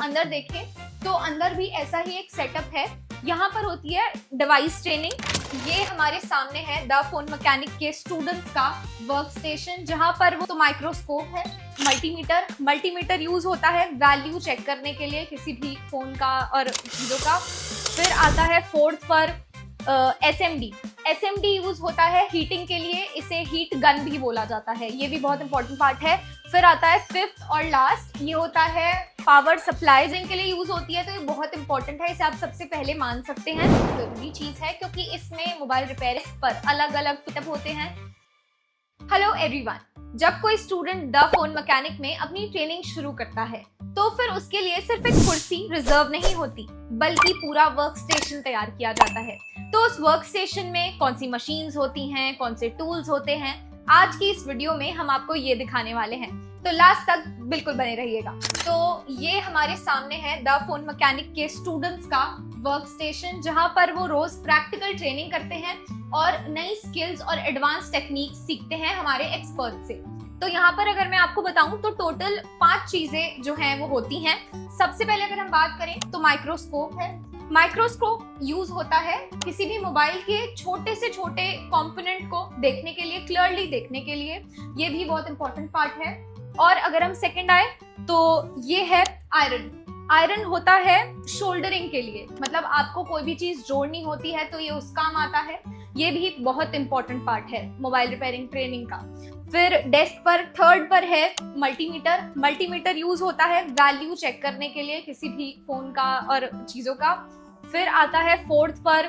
अंदर देखें तो अंदर भी ऐसा ही एक सेटअप है। यहाँ पर होती है डिवाइस ट्रेनिंग। ये हमारे सामने है द फोन मैकेनिक के स्टूडेंट्स का वर्क स्टेशन, जहाँ पर वो तो माइक्रोस्कोप है, मल्टीमीटर यूज होता है वैल्यू चेक करने के लिए किसी भी फोन का और चीजों का। फिर आता है फोर्थ पर एसएमडी यूज होता है हीटिंग के लिए, इसे हीट गन भी बोला जाता है, ये भी बहुत इंपॉर्टेंट पार्ट है। फिर आता है फिफ्थ और लास्ट, ये होता है पावर सप्लाई जिनके लिए यूज होती है, तो ये बहुत इंपॉर्टेंट है, इसे आप सबसे पहले मान सकते हैं, जरूरी चीज है क्योंकि इसमें मोबाइल रिपेयरिंग पर अलग अलग सेटअप होते हैं। हेलो एवरीवन, जब कोई स्टूडेंट द फोन मैकेनिक में अपनी ट्रेनिंग शुरू करता है तो फिर उसके लिए सिर्फ एक कुर्सी रिजर्व नहीं होती बल्कि पूरा वर्क स्टेशन तैयार किया जाता है। तो उस वर्क स्टेशन में कौन सी मशीन्स होती हैं, कौन से टूल्स होते हैं, आज की इस वीडियो में हम आपको ये दिखाने वाले हैं, तो लास्ट तक बिल्कुल बने रहिएगा। तो ये हमारे सामने है द फोन मैकेनिक के स्टूडेंट्स का वर्क स्टेशन, जहाँ पर वो रोज प्रैक्टिकल ट्रेनिंग करते हैं और नई स्किल्स और एडवांस टेक्निक सीखते हैं हमारे एक्सपर्ट से। तो यहाँ पर अगर मैं आपको बताऊं तो टोटल 5 चीजें जो हैं वो होती हैं। सबसे पहले अगर हम बात करें तो माइक्रोस्कोप है। माइक्रोस्कोप यूज होता है किसी भी मोबाइल के छोटे से छोटे कंपोनेंट को देखने के लिए, क्लियरली देखने के लिए, ये भी बहुत इंपॉर्टेंट पार्ट है। और अगर हम सेकंड आए तो ये है आयरन होता है शोल्डरिंग के लिए, मतलब आपको कोई भी चीज जोड़नी होती है तो ये उस काम आता है, ये भी एक बहुत इंपॉर्टेंट पार्ट है मोबाइल रिपेयरिंग ट्रेनिंग का। फिर डेस्क पर थर्ड पर है मल्टीमीटर यूज होता है वैल्यू चेक करने के लिए किसी भी फोन का और चीजों का। फिर आता है फोर्थ पर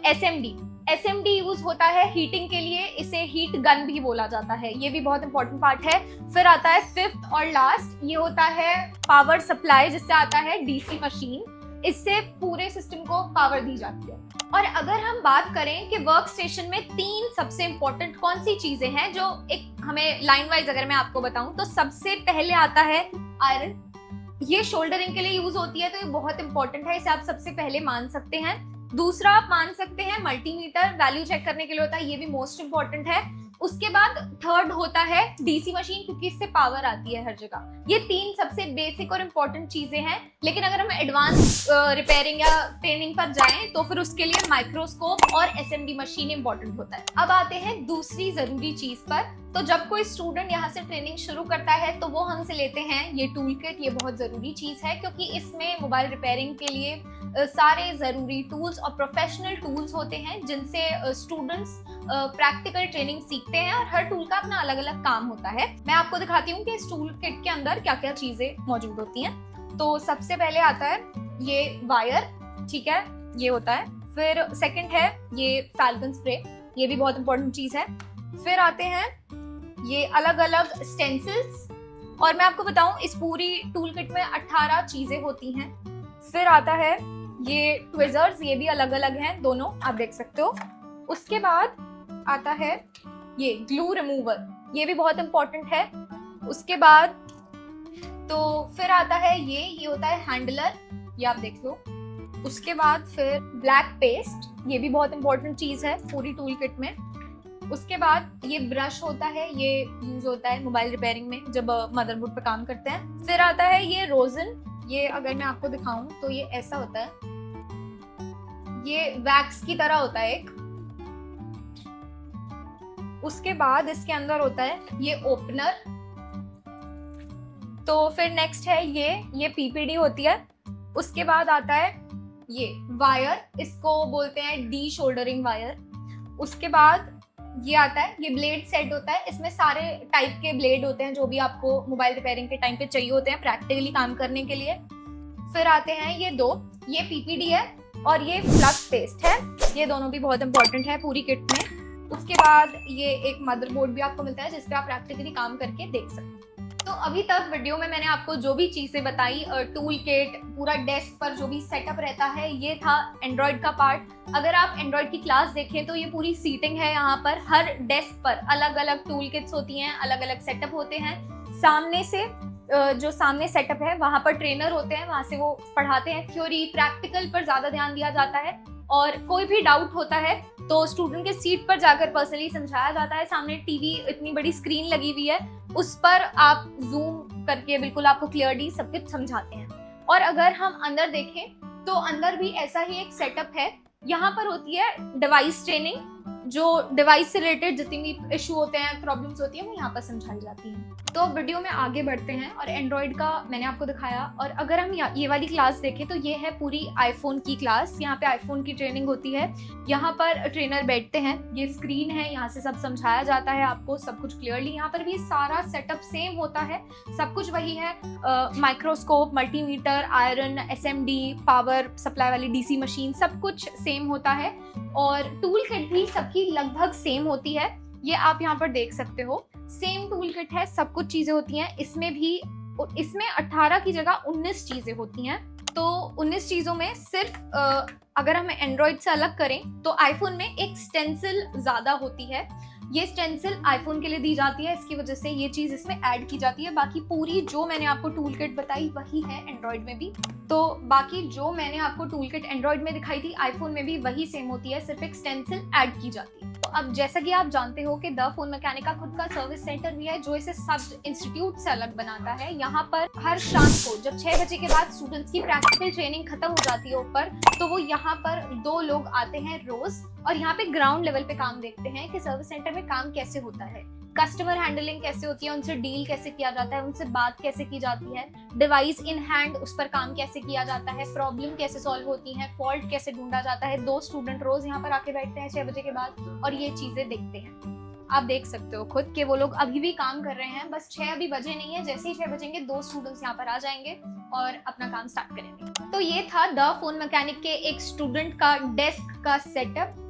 एसएमडी यूज होता है हीटिंग के लिए, इसे हीट गन भी बोला जाता है, ये भी बहुत इंपॉर्टेंट पार्ट है। फिर आता है फिफ्थ और लास्ट, ये होता है पावर सप्लाई, जिससे आता है डीसी मशीन, इससे पूरे सिस्टम को पावर दी जाती है। और अगर हम बात करें कि वर्क स्टेशन में 3 सबसे इंपॉर्टेंट कौन सी चीजें हैं जो एक हमें लाइन वाइज अगर मैं आपको बताऊं तो सबसे पहले आता है आयरन। ये शोल्डरिंग के लिए यूज होती है तो ये बहुत इंपॉर्टेंट है, इसे आप सबसे पहले मान सकते हैं। दूसरा आप मान सकते हैं मल्टीमीटर, वैल्यू चेक करने के लिए होता है, ये भी मोस्ट इंपॉर्टेंट है। उसके बाद थर्ड होता है डीसी मशीन, क्योंकि इससे पावर आती है हर जगह। ये 3 सबसे बेसिक और इम्पोर्टेंट चीजें हैं, लेकिन अगर हम एडवांस रिपेयरिंग या ट्रेनिंग पर जाएं तो फिर उसके लिए माइक्रोस्कोप और एसएमडी मशीन इंपॉर्टेंट होता है। अब आते हैं दूसरी जरूरी चीज पर। तो जब कोई स्टूडेंट यहाँ से ट्रेनिंग शुरू करता है तो वो हमसे लेते हैं ये टूल किट। ये बहुत जरूरी चीज है क्योंकि इसमें मोबाइल रिपेयरिंग के लिए सारे जरूरी टूल्स और प्रोफेशनल टूल्स होते हैं जिनसे स्टूडेंट्स प्रैक्टिकल ट्रेनिंग सीखते हैं और हर टूल का अपना अलग अलग काम होता है। मैं आपको दिखाती हूँ कि इस टूल किट के अंदर क्या क्या चीजें मौजूद होती हैं। तो सबसे पहले आता है ये वायर, ठीक है, ये होता है। फिर सेकंड है ये फैल्कन स्प्रे, ये भी बहुत इंपॉर्टेंट चीज है। फिर आते हैं ये अलग अलग स्टेंसिल्स, और मैं आपको बताऊं इस पूरी टूल किट में 18 चीजें होती हैं। फिर आता है ये ट्विजर्स, ये भी अलग अलग हैं दोनों, आप देख सकते हो। उसके बाद आता है ये ग्लू रिमूवर, ये भी बहुत इंपॉर्टेंट है। उसके बाद तो फिर आता है ये होता है हैंडलर, ये आप देख लो। उसके बाद फिर ब्लैक पेस्ट, ये भी बहुत इंपॉर्टेंट चीज है पूरी टूल किट में। उसके बाद ये ब्रश होता है, ये यूज होता है मोबाइल रिपेयरिंग में जब मदरबोर्ड पर काम करते हैं। फिर आता है ये रोजन, ये अगर मैं आपको दिखाऊं तो ये ऐसा होता है, ये वैक्स की तरह होता है एक। उसके बाद इसके अंदर होता है ये ओपनर। तो फिर नेक्स्ट है ये पीपीडी होती है। उसके बाद आता है ये वायर, इसको बोलते हैं डी शोल्डरिंग वायर। उसके बाद ये आता है ये ब्लेड सेट होता है, इसमें सारे टाइप के ब्लेड होते हैं जो भी आपको मोबाइल रिपेयरिंग के टाइम पे चाहिए होते हैं प्रैक्टिकली काम करने के लिए। फिर आते हैं ये पीपीडी है और ये फ्लक्स पेस्ट है, ये दोनों भी बहुत इंपॉर्टेंट है पूरी किट में। उसके बाद ये एक मदरबोर्ड भी आपको मिलता है जिस पे आप प्रैक्टिकली काम करके देख सकते हैं। तो अभी तक वीडियो में मैंने आपको जो भी चीजें बताई, टूल किट, पूरा डेस्क पर जो भी सेटअप रहता है, ये था एंड्रॉइड का पार्ट। अगर आप एंड्रॉइड की क्लास देखें तो ये पूरी सीटिंग है, यहाँ पर हर डेस्क पर अलग अलग टूल किट्स होती हैं, अलग अलग सेटअप होते हैं। सामने से जो सामने सेटअप है वहाँ पर ट्रेनर होते हैं, वहाँ से वो पढ़ाते हैं। थ्योरी प्रैक्टिकल पर ज्यादा ध्यान दिया जाता है, और कोई भी डाउट होता है तो स्टूडेंट के सीट पर जाकर पर्सनली समझाया जाता है। सामने टीवी इतनी बड़ी स्क्रीन लगी हुई है, उस पर आप जूम करके बिल्कुल आपको क्लियरली सब कुछ समझाते हैं। और अगर हम अंदर देखें तो अंदर भी ऐसा ही एक सेटअप है। यहाँ पर होती है डिवाइस ट्रेनिंग, जो डिवाइस से रिलेटेड जितनी भी इशू होते हैं, प्रॉब्लम्स होती हैं, वो यहाँ पर समझाई जाती हैं। तो अब वीडियो में आगे बढ़ते हैं और एंड्रॉइड का मैंने आपको दिखाया। और अगर हम ये वाली क्लास देखें तो ये है पूरी आईफोन की क्लास। यहाँ पे आईफोन की ट्रेनिंग होती है, यहाँ पर ट्रेनर बैठते हैं, ये स्क्रीन है, यहाँ से सब समझाया जाता है आपको सब कुछ क्लियरली। यहाँ पर भी सारा सेटअप सेम होता है, सब कुछ वही है। Microscope, multimeter, iron, SMD, power supply वाली DC मशीन, सब कुछ सेम होता है। और टूल किट भी सबकी लगभग सेम होती है, ये आप यहाँ पर देख सकते हो। सेम टूल किट है, सब कुछ चीजें होती हैं। इसमें 18 की जगह 19 चीजें होती हैं। तो 19 चीजों में सिर्फ अगर हम एंड्रॉइड से अलग करें तो आईफोन में एक स्टेंसिल ज्यादा होती है। ये स्टेंसिल आईफोन के लिए दी जाती है, इसकी वजह से ये चीज इसमें ऐड की जाती है। बाकी पूरी जो मैंने आपको टूल किट बताई वही है एंड्रॉइड में भी। तो बाकी जो मैंने आपको टूल किट एंड्रॉइड में दिखाई थी, आईफोन में भी वही सेम होती है, सिर्फ एक स्टेंसिल ऐड की जाती है। तो अब जैसा कि आप जानते हो कि द फोन मैकेनिक का खुद का सर्विस सेंटर भी है, जो इसे सब इंस्टीट्यूट से अलग बनाता है। यहाँ पर हर शाम को जब 6 बजे के बाद स्टूडेंट्स की प्रैक्टिकल ट्रेनिंग खत्म हो जाती है ऊपर, तो वो यहाँ पर 2 लोग आते हैं रोज और यहाँ पे ग्राउंड लेवल पे काम देखते हैं कि सर्विस सेंटर में काम कैसे होता है, कस्टमर हैंडलिंग कैसे होती है, उनसे डील कैसे किया जाता है, उनसे बात कैसे की जाती है, डिवाइस इन हैंड उस पर काम कैसे किया जाता है, प्रॉब्लम कैसे सॉल्व होती है, फॉल्ट कैसे ढूंढा जाता है। 2 स्टूडेंट रोज यहाँ पर आके बैठते हैं 6 बजे के बाद और ये चीजें देखते हैं। आप देख सकते हो खुद कि वो लोग अभी भी काम कर रहे हैं, बस 6 अभी बजे नहीं है। जैसे ही 6 बजेंगे 2 स्टूडेंट्स यहाँ पर आ जाएंगे और अपना काम स्टार्ट करेंगे। तो ये था द फोन मैकेनिक के एक स्टूडेंट का डेस्क का सेटअप।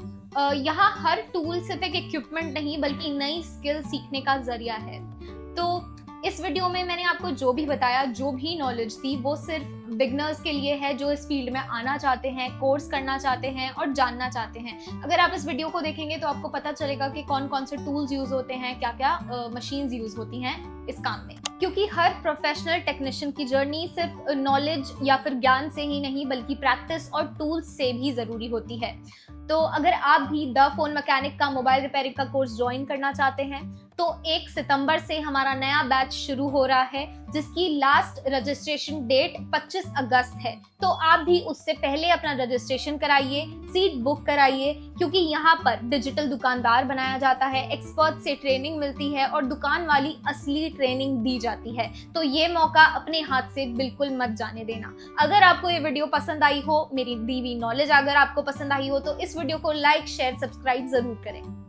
यहाँ हर टूल सिर्फ एक इक्विपमेंट नहीं बल्कि नई स्किल सीखने का जरिया है। तो इस वीडियो में मैंने आपको जो भी बताया, जो भी नॉलेज दी, वो सिर्फ बिगनर्स के लिए है जो इस फील्ड में आना चाहते हैं, कोर्स करना चाहते हैं और जानना चाहते हैं। अगर आप इस वीडियो को देखेंगे तो आपको पता चलेगा कि कौन कौन से टूल्स यूज होते हैं, क्या क्या मशीन्स यूज होती हैं इस काम में। क्योंकि हर प्रोफेशनल टेक्नीशियन की जर्नी सिर्फ नॉलेज या फिर ज्ञान से ही नहीं बल्कि प्रैक्टिस और टूल्स से भी जरूरी होती है। तो अगर आप भी द फोन मैकेनिक का मोबाइल रिपेयरिंग का कोर्स ज्वाइन करना चाहते हैं तो 1 सितंबर से हमारा नया बैच शुरू हो रहा है, जिसकी लास्ट रजिस्ट्रेशन डेट 25 अगस्त है। तो आप भी उससे पहले अपना रजिस्ट्रेशन कराइए, सीट बुक कराइए, क्योंकि यहाँ पर डिजिटल दुकानदार बनाया जाता है, एक्सपर्ट से ट्रेनिंग मिलती है और दुकान वाली असली ट्रेनिंग दी जाती है। तो ये मौका अपने हाथ से बिल्कुल मत जाने देना। अगर आपको ये वीडियो पसंद आई हो, मेरी दी हुई नॉलेज अगर आपको पसंद आई हो, तो इस वीडियो को लाइक, शेयर, सब्सक्राइब जरूर करें।